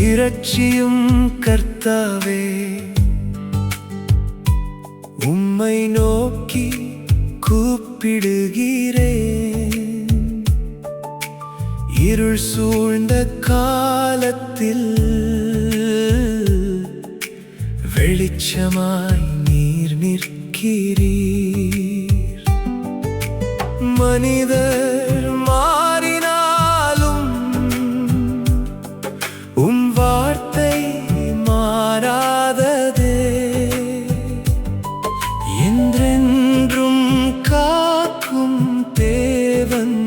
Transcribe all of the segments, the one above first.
இரட்சியும் கர்த்தாவே, உம்மை நோக்கி கூப்பிடுகிறேன். இருள் சூழ்ந்த காலத்தில் வெளிச்சமாய் நீர் நிற்கிறீர். மனிதர் மாறினாலும் உம் வார்த்தை மாறாததே. என்றென்றும் காக்கும் தேவன்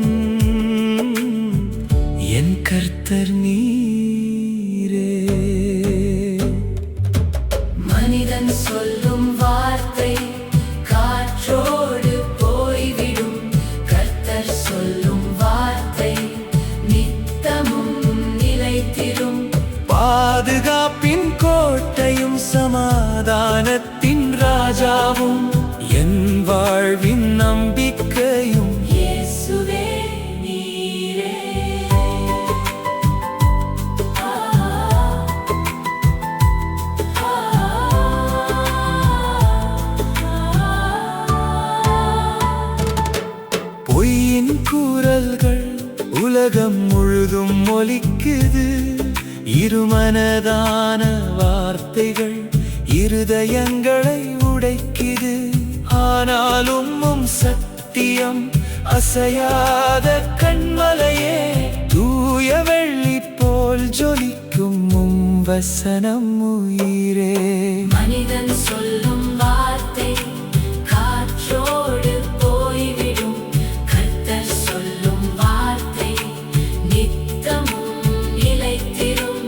என் கர்த்தர் நீரே. மனிதன் சொல்லும் வார்த்தை காற்றோடு போய்விடும். கர்த்தர் சொல்லும் வார்த்தை நித்தமும் நிலைத்திடும். பாதுகாப்பின் கோட்டையும் சமாதானத்தின் ராஜாவும் என் வாழ்வின் நம்பிக்கையும் இயேசுவே நீரே. பொய்யின் குரல்கள் உலகம் முழுதும் ஒலிக்குது. இருமனதான வார்த்தைகள் இருதயங்களை உடைக்குது. ஆனாலும் உம் சத்தியம் அசையாத கண்மலையே. தூய வெள்ளி போல் ஜொலிக்கும் உம் வசனம் உயிரே. மனிதன் சொல்லும் வார்த்தை காற்றோடு போய்விடும். கர்த்தர் சொல்லும் வார்த்தை நித்தமும் நிலைத்திடும்.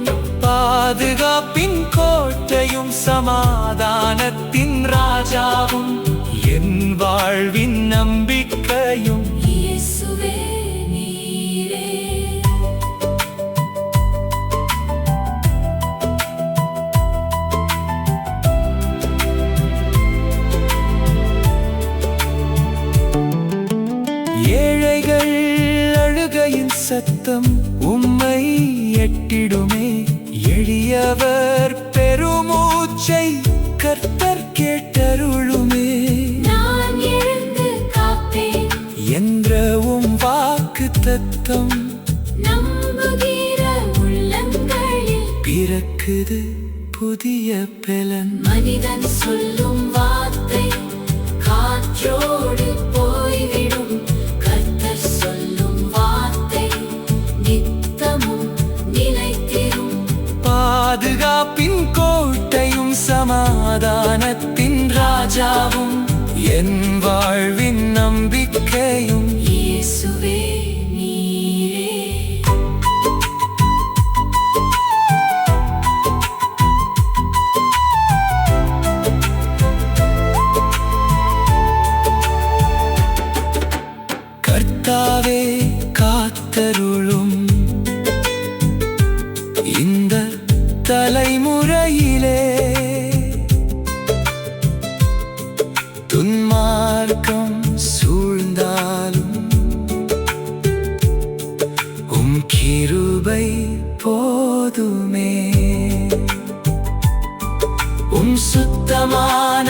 பாதுகாப்பின் கோட்டையும் சமாதானத்தின் ராஜாவும் என் வாழ்வின் நம்பிக்கையும் இயேசுவே நீரே. ஏழைகள் அழுகையின் சத்தம் உம்மை எட்டிடுமே. எளியவர் பெருமூச்சை கர்த்தர் கேட்டருளுமே. நான் எழுந்து காப்பேன் என்ற உம் வாக்கு தத்தம் நம்புகிற உள்ளங்களில் பிறக்குது புதிய பலன். மனிதன் சொல்லும் வார்த்தை காற்றோடு போய்விடும். கர்த்தர் சொல்லும் வார்த்தை நித்தமும் நிலைத்திடும். பாதுகாப்பின் கோட்டையும் சமாதானத்தின் ராஜாவும் என் வாழ்வின் நம்பிக்கையும் இயேசுவே நீரே. கர்த்தாவே காத்தருளும். இந்த தலைமுறையிலே துன்மார்க்கம் சூழ்ந்தாலும் உம் கிருபை போதுமே. உம் சுத்தமான